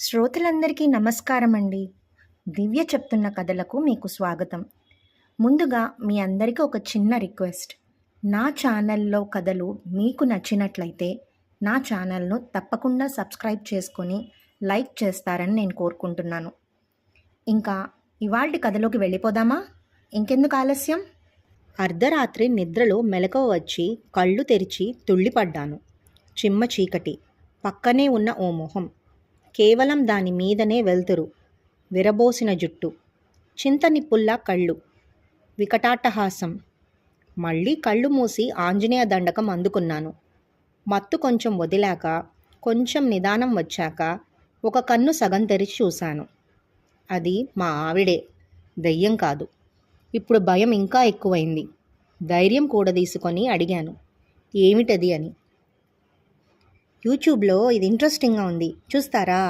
శ్రోతలందరికీ నమస్కారం అండి. దివ్య చెప్తున్న కథలకు మీకు స్వాగతం. ముందుగా మీ అందరికీ ఒక చిన్న రిక్వెస్ట్. నా ఛానల్లో కథలు మీకు నచ్చినట్లయితే నా ఛానల్ను తప్పకుండా సబ్స్క్రైబ్ చేసుకొని లైక్ చేస్తారని నేను కోరుకుంటున్నాను. ఇంకా ఇవాల్టి కథలోకి వెళ్ళిపోదామా? ఇంకెందుకు ఆలస్యం? అర్ధరాత్రి నిద్రలో మెలకువ వచ్చి కళ్ళు తెరిచి తుళ్ళిపడ్డాను. చిమ్మ చీకటి, పక్కనే ఉన్న ఓ మొహం, కేవలం దాని మీదనే వెలుతురు, విరబోసిన జుట్టు, చింతనిప్పుల్లా కళ్ళు, వికటాట్టహాసం. మళ్ళీ కళ్ళు మూసి ఆంజనేయ దండకం అందుకున్నాను. మత్తు కొంచెం వదిలాక, కొంచెం నిదానం వచ్చాక ఒక కన్ను సగం తెరిచి చూశాను. అది మా ఆవిడే, దెయ్యం కాదు. ఇప్పుడు భయం ఇంకా ఎక్కువైంది. ధైర్యం కూడదీసుకొని అడిగాను, ఏమిటది అని. యూట్యూబ్లో ఇది ఇంట్రెస్టింగ్గా ఉంది, చూస్తారా?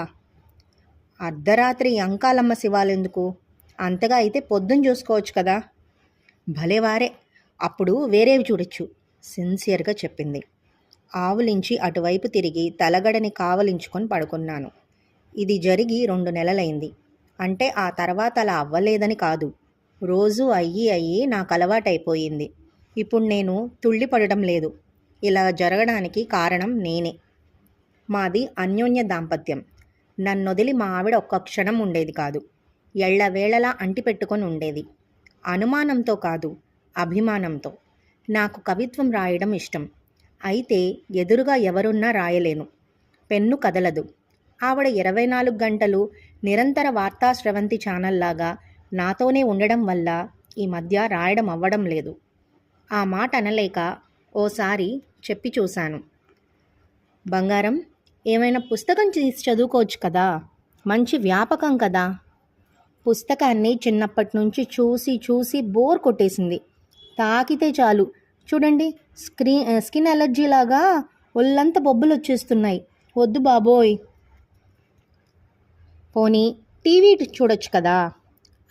అర్ధరాత్రి అంకాలమ్మ శివాలెందుకు? అంతగా అయితే పొద్దున్న చూసుకోవచ్చు కదా. భలేవారే, అప్పుడు వేరేవి చూడొచ్చు, సిన్సియర్గా చెప్పింది. ఆవులించి అటువైపు తిరిగి తలగడని కావలించుకొని పడుకున్నాను. ఇది జరిగి 2 నెలలైంది. అంటే ఆ తర్వాత అలా అవ్వలేదని కాదు, రోజు అయ్యి నాకు అలవాటైపోయింది. ఇప్పుడు నేను తుళ్ళిపడడం లేదు. ఇలా జరగడానికి కారణం నేనే. మాది అన్యోన్య దాంపత్యం. నన్నొదిలి మా ఆవిడ ఒక్క క్షణం ఉండేది కాదు. ఎళ్లవేళలా అంటిపెట్టుకొని ఉండేది. అనుమానంతో కాదు, అభిమానంతో. నాకు కవిత్వం రాయడం ఇష్టం. అయితే ఎదురుగా ఎవరున్నా రాయలేను. పెన్ను కదలదు. ఆవిడ 24 గంటలు నిరంతర వార్తా స్రవంతి ఛానల్లాగా నాతోనే ఉండడం వల్ల ఈ మధ్య రాయడం అవ్వడం లేదు. ఆ మాట అనలేక ఓసారి చెప్పి చూశాను. బంగారం, ఏమైనా పుస్తకం తీసి చదువుకోవచ్చు కదా, మంచి వ్యాపకం కదా. పుస్తకాన్ని చిన్నప్పటి నుంచి చూసి బోర్ కొట్టేసింది. తాకితే చాలు, చూడండి, స్కిన్ అలర్జీ లాగా ఒళ్ళంతా బొబ్బులు వచ్చేస్తున్నాయి. వద్దు బాబోయ్. పోనీ టీవీ చూడొచ్చు కదా.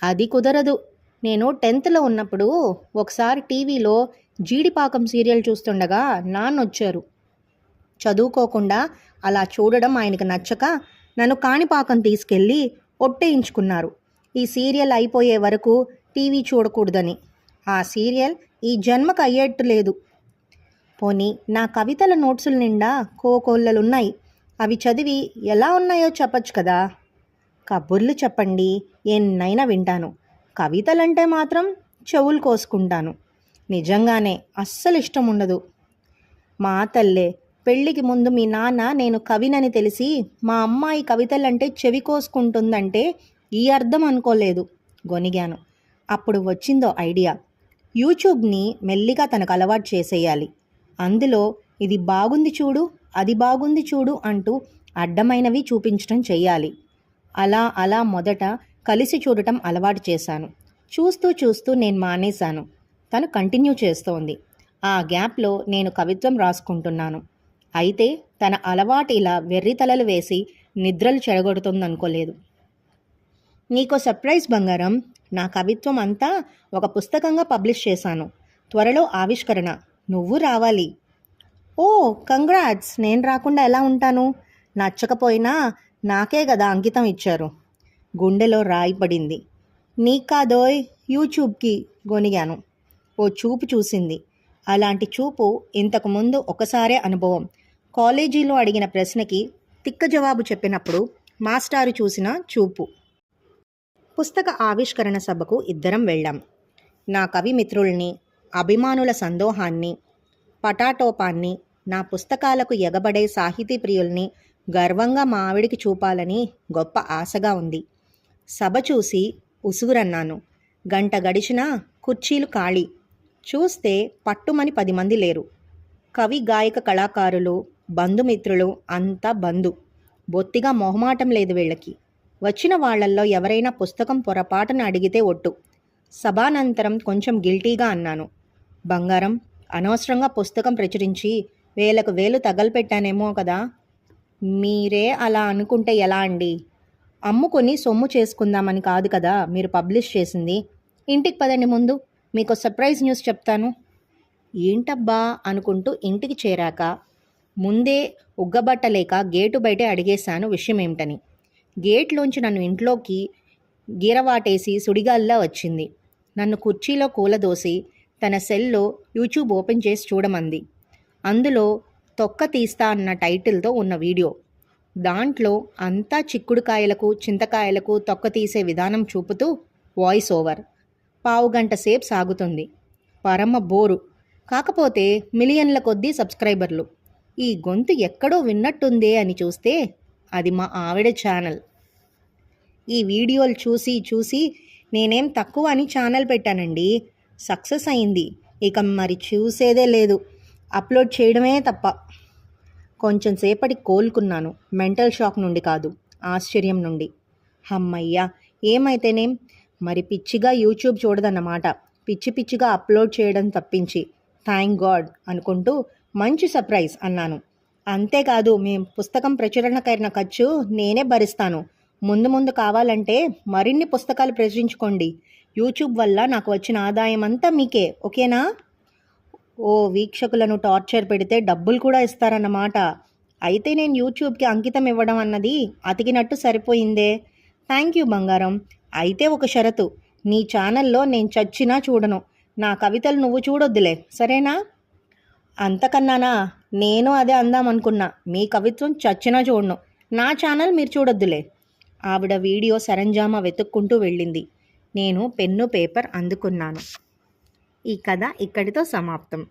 అది కుదరదు. నేను 10th ఉన్నప్పుడు ఒకసారి టీవీలో జీడిపాకం సీరియల్ చూస్తుండగా నాన్నొచ్చారు. చదువుకోకుండా అలా చూడడం ఆయనకు నచ్చక నన్ను కాణిపాకం తీసుకెళ్ళి ఒట్టేయించుకున్నారు. ఈ సీరియల్ అయిపోయే వరకు టీవీ చూడకూడదని. ఆ సీరియల్ ఈ జన్మకు అయ్యేట్టు లేదు. పోనీ నా కవితల నోట్సుల నిండా కోకొల్లలున్నాయి. అవి చదివి ఎలా ఉన్నాయో చెప్పచ్చు కదా. కబుర్లు చెప్పండి, ఎన్నైనా వింటాను. కవితలంటే మాత్రం చెవులు కోసుకుంటాను. నిజంగానే అస్సలు ఇష్టం ఉండదు. మా తల్లే, పెళ్ళికి ముందు మీ నాన్న నేను కవినని తెలిసి మా అమ్మాయి కవితలంటే చెవి కోసుకుంటుందంటే ఈ అర్థం అనుకోలేదు. గొనిగాను. అప్పుడు వచ్చిందో ఐడియా. యూట్యూబ్ని మెల్లిగా తనకు అలవాటు చేసేయాలి. అందులో ఇది బాగుంది చూడు, అది బాగుంది చూడు అంటూ అడ్డమైనవి చూపించడం చెయ్యాలి. అలా మొదట కలిసి చూడటం అలవాటు చేశాను. చూస్తూ నేను మానేశాను. తను కంటిన్యూ చేస్తోంది. ఆ గ్యాప్లో నేను కవిత్వం రాసుకుంటున్నాను. అయితే తన అలవాటు ఇలా వెర్రితలలు వేసి నిద్రలు చెడగొడుతుందనుకోలేదు. నీకో సర్ప్రైజ్ బంగారం. నా కవిత్వం అంతా ఒక పుస్తకంగా పబ్లిష్ చేశాను. త్వరలో ఆవిష్కరణ. నువ్వు రావాలి. ఓ, కంగ్రాట్స్. నేను రాకుండా ఎలా ఉంటాను? నచ్చకపోయినా నాకే కదా అంకితం ఇచ్చారు. గుండెలో రాయి పడింది. నీకాదోయ్, యూట్యూబ్కి. గొనిగాను. ఓ చూపు చూసింది. అలాంటి చూపు ఇంతకుముందు ఒకసారే అనుభవం. కాలేజీలో అడిగిన ప్రశ్నకి తిక్క జవాబు చెప్పినప్పుడు మాస్టారు చూసిన చూపు. పుస్తక ఆవిష్కరణ సభకు ఇద్దరం వెళ్ళాం. నా కవి మిత్రుల్ని, అభిమానుల సందోహాన్ని, పటాటోపాన్ని, నా పుస్తకాలకు ఎగబడే సాహితీ ప్రియుల్ని గర్వంగా మా ఆవిడికి చూపాలని గొప్ప ఆశగా ఉంది. సభ చూసి ఉసుగురన్నాను. గంట గడిచినా కుర్చీలు ఖాళీ. చూస్తే పట్టుమని 10 మంది లేరు. కవి, గాయక, కళాకారులు, బంధుమిత్రులు అంతా బంధు. బొత్తిగా మొహమాటం లేదు వీళ్ళకి. వచ్చిన వాళ్లల్లో ఎవరైనా పుస్తకం పొరపాటున అడిగితే ఒట్టు. సభానంతరం కొంచెం గిల్టీగా అన్నాను. బంగారం, అనవసరంగా పుస్తకం ప్రచురించి వేలకు వేలు తగలపెట్టానేమో కదా. మీరే అలా అనుకుంటే ఎలా అండి? అమ్ముకొని సొమ్ము చేసుకుందామని కాదు కదా మీరు పబ్లిష్ చేసింది. ఇంటికి పదండి, ముందు మీకు సర్ప్రైజ్ న్యూస్ చెప్తాను. ఏంటబ్బా అనుకుంటూ ఇంటికి చేరాక ముందే ఉగ్గబట్టలేక గేటు బయటే అడిగేశాను విషయం ఏమిటని. గేట్లోంచి నన్ను ఇంట్లోకి గీరవాటేసి సుడిగాల్లా వచ్చింది. నన్ను కుర్చీలో కూలదోసి తన సెల్లో యూట్యూబ్ ఓపెన్ చేసి చూడమంది. అందులో తొక్క తీస్తా అన్న టైటిల్తో ఉన్న వీడియో. దాంట్లో అంతా చిక్కుడుకాయలకు చింతకాయలకు తొక్క తీసే విధానం చూపుతూ వాయిస్ ఓవర్. పావుగంట సేపు సాగుతుంది. పరమ బోరు. కాకపోతే మిలియన్ల కొద్దీ సబ్స్క్రైబర్లు. ఈ గొంతు ఎక్కడో విన్నట్టుందే అని చూస్తే అది మా ఆవిడ ఛానల్. ఈ వీడియోలు చూసి చూసి నేనేం తక్కువ అని ఛానల్ పెట్టానండి. సక్సెస్ అయింది. ఇక మరి చూసేదే లేదు. అప్లోడ్ చేయడమే తప్ప. కొంచెం సేపటికి కోలుకున్నాను. మెంటల్ షాక్ నుండి కాదు, ఆశ్చర్యం నుండి. హమ్మయ్యా, ఏమైతేనేం, మరి పిచ్చిగా యూట్యూబ్ చూడదన్నమాట. పిచ్చి పిచ్చిగా అప్లోడ్ చేయడం తప్పించి. థ్యాంక్ గాడ్ అనుకుంటూ మంచి సర్ప్రైజ్ అన్నాను. అంతేకాదు, మీ పుస్తకం ప్రచురణకైన ఖర్చు నేనే భరిస్తాను. ముందు ముందు కావాలంటే మరిన్ని పుస్తకాలు ప్రచురించుకోండి. యూట్యూబ్ వల్ల నాకు వచ్చిన ఆదాయం అంతా మీకే, ఓకేనా? ఓ, వీక్షకులను టార్చర్ పెడితే డబ్బులు కూడా ఇస్తారన్నమాట. అయితే నేను యూట్యూబ్కి అంకితం ఇవ్వడం అన్నది అతికినట్టు సరిపోయిందే. థ్యాంక్ యూ బంగారం. అయితే ఒక షరతు, నీ ఛానల్లో నేను చచ్చినా చూడను. నా కవితలు నువ్వు చూడొద్దులే, సరేనా? అంతకన్నానా? నేను అదే అందామనుకున్నా. మీ కవిత్వం చచ్చినా చూడను. నా ఛానల్ మీరు చూడొద్దులే. ఆవిడ వీడియో సరంజామా వెతుక్కుంటూ వెళ్ళింది. నేను పెన్ను పేపర్ అందుకున్నాను. ఈ కథ ఇక్కడితో సమాప్తం.